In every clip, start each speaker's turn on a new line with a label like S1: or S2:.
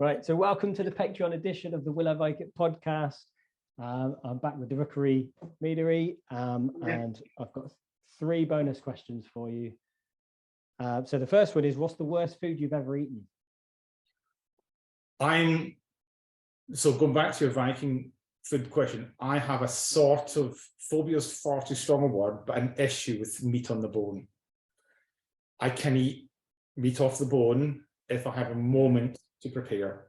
S1: Right, so welcome to the Patreon edition of the I Vike It podcast. I'm back with the Rookery Meadery, and I've got 3 bonus questions for you. So the first one is, what's the worst food you've ever eaten?
S2: So going back to your Viking food question, I have a sort of, phobia is far too strong a word, but an issue with meat on the bone. I can eat meat off the bone if I have a moment to prepare.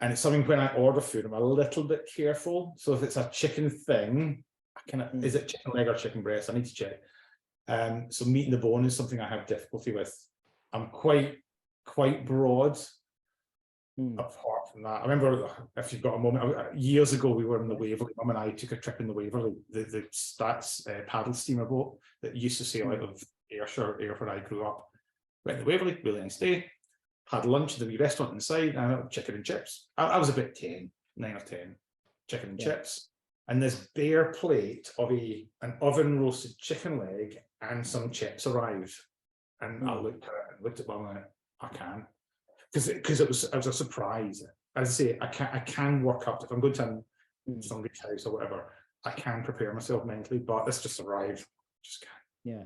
S2: And it's something when I order food, I'm a little bit careful. So if it's a chicken thing, is it chicken leg or chicken breast? I need to check. So meat in the bone is something I have difficulty with. I'm quite broad. Apart from that, I remember, if you've got a moment, years ago we were in the Waverley. Mum and I took a trip in the Waverley, the Stats paddle steamer boat that used to sail out of Ayrshire, where I grew up. Went to the Waverley, really nice day. Had lunch at the wee restaurant inside, and I had chicken and chips. I was about 10, 9 or 10, chicken and chips. And this bare plate of an oven roasted chicken leg and some chips arrived. And I looked at it and looked at Mum and went, I can't. Because it was a surprise. As I say, I can work up, if I'm going to somebody's house or whatever, I can prepare myself mentally, but this just arrived. Just can't.
S1: Yeah.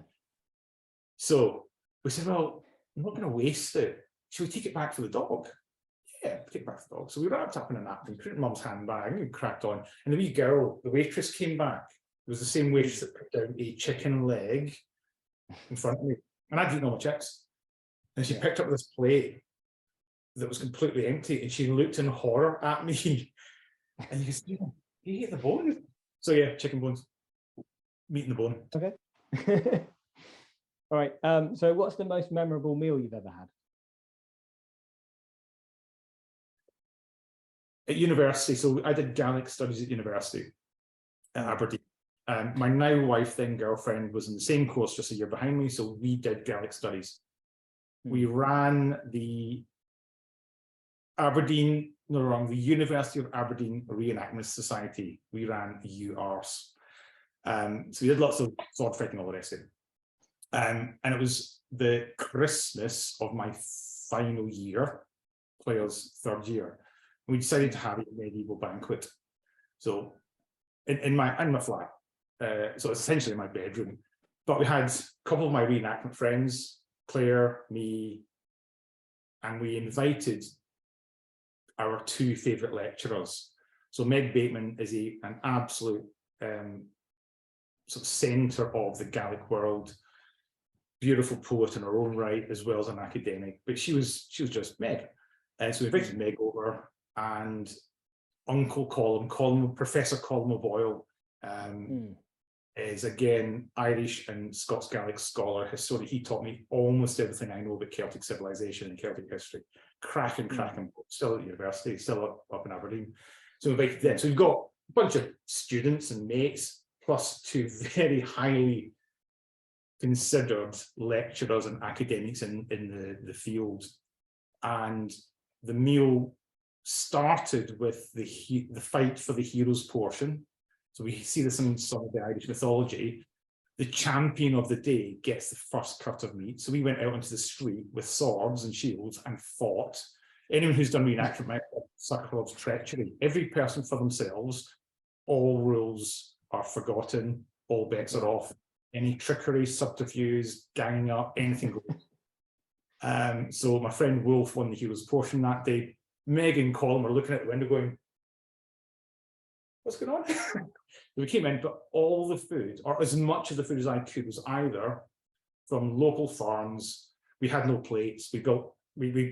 S2: So we said, well, I'm not going to waste it. Should we take it back for the dog? Yeah, take it back for the dog. So we wrapped up in a napkin, put it in Mum's handbag, and cracked on. And the wee girl, the waitress, came back. It was the same waitress that put down a chicken leg in front of me. And I'd eaten all my chips. And she picked up this plate that was completely empty, and she looked in horror at me. And you said, you ate the bone? So yeah, chicken bones, meat in the bone.
S1: Okay. All right. So what's the most memorable meal you've ever had?
S2: At university, so I did Gaelic studies at university at Aberdeen. My now wife, then girlfriend, was in the same course just a year behind me, so we did Gaelic studies. We ran the University of Aberdeen Reenactment Society. We ran UARS. So we did lots of sword fighting, all the rest of it. And it was the Christmas of my final year, players' 3rd year. We decided to have a medieval banquet. So in my flat, so it's essentially my bedroom. But we had a couple of my reenactment friends, Claire, me, and we invited our 2 favourite lecturers. So Meg Bateman is an absolute sort of centre of the Gaelic world, beautiful poet in her own right, as well as an academic. But she was just Meg. And so we invited Meg over, and Uncle Colm, Professor Colm O'Boyle, is again Irish and Scots Gaelic scholar, historian. He taught me almost everything I know about Celtic civilization and Celtic history. Cracking, still at university, still up in Aberdeen. So we invited them. So we've got a bunch of students and mates, plus 2 very highly considered lecturers and academics in the field. And the meal started with the fight for the hero's portion. So we see this in some of the Irish mythology. The champion of the day gets the first cut of meat. So we went out onto the street with swords and shields and fought. Anyone who's done reenactment might have sucker of treachery. Every person for themselves. All rules are forgotten. All bets are off. Any trickery, subterfuge, ganging up, anything goes. So my friend Wolf won the hero's portion that day. Meg and Colin were looking out the window going, what's going on? We came in, but all the food, or as much of the food as I could, was either from local farms. We had no plates. We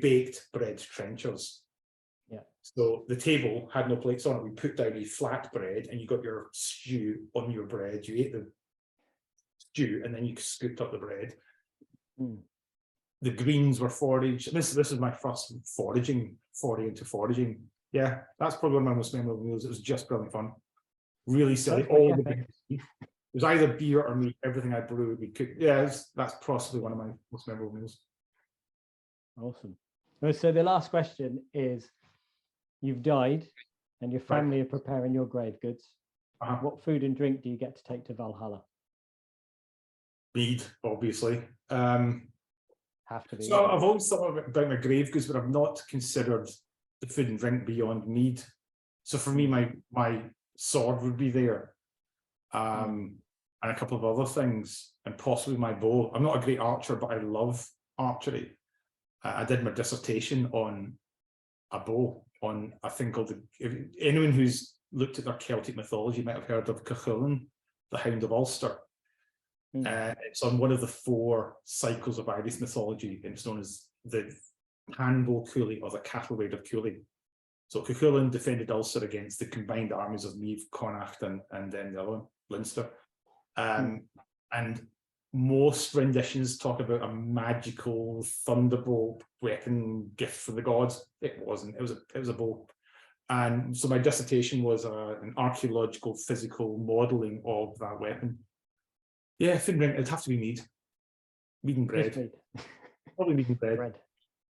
S2: baked bread trenchers.
S1: Yeah.
S2: So the table had no plates on it. We put down a flat bread, and you got your stew on your bread. You ate the stew, and then you scooped up the bread. The greens were foraged. This is my first foray into foraging. Yeah, that's probably one of my most memorable meals. It was just brilliant fun. Really silly. It was either beer or meat. Everything I brewed, we cooked. Yeah, that's possibly one of my most memorable meals.
S1: Awesome. So the last question is, you've died and your family are preparing your grave goods. What food and drink do you get to take to Valhalla?
S2: Mead, obviously.
S1: Have to be.
S2: So I've always thought about my grave goods, but I've not considered the food and drink beyond mead. So for me, my sword would be there, and a couple of other things, and possibly my bow. I'm not a great archer, but I love archery. I did my dissertation on a bow, on a thing called anyone who's looked at their Celtic mythology might have heard of Cuchulainn, the Hound of Ulster. It's on one of the 4 cycles of Irish mythology, and it's known as the Handbow Cooley, or the Cattle Raid of Cooley. So Cuchulainn defended Ulster against the combined armies of Meath, Connacht, and then the other one, Leinster. And most renditions talk about a magical thunderbolt weapon gift from the gods. It wasn't. It was a bow. And so my dissertation was an archaeological, physical modelling of that weapon. Yeah, food and drink, it'd have to be mead. Mead and bread. Probably mead and bread.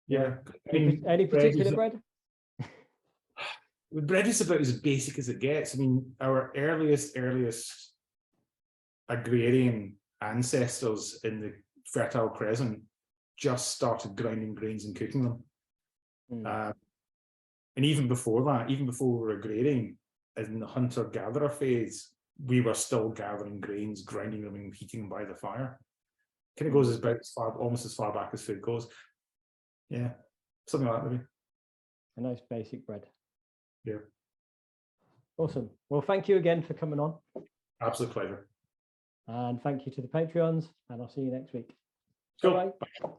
S2: Yeah.
S1: Any particular bread?
S2: Bread is about as basic as it gets. I mean, our earliest agrarian ancestors in the Fertile Crescent just started grinding grains and cooking them. And even before that, even before we were agrarian, in the hunter-gatherer phase, we were still gathering grains, grinding them and heating them by the fire. Kind of goes almost as far back as food goes. Yeah, something like that maybe.
S1: A nice basic bread.
S2: Yeah.
S1: Awesome. Well, thank you again for coming on.
S2: Absolute pleasure.
S1: And thank you to the Patreons, and I'll see you next week.
S2: Cool.
S1: Bye.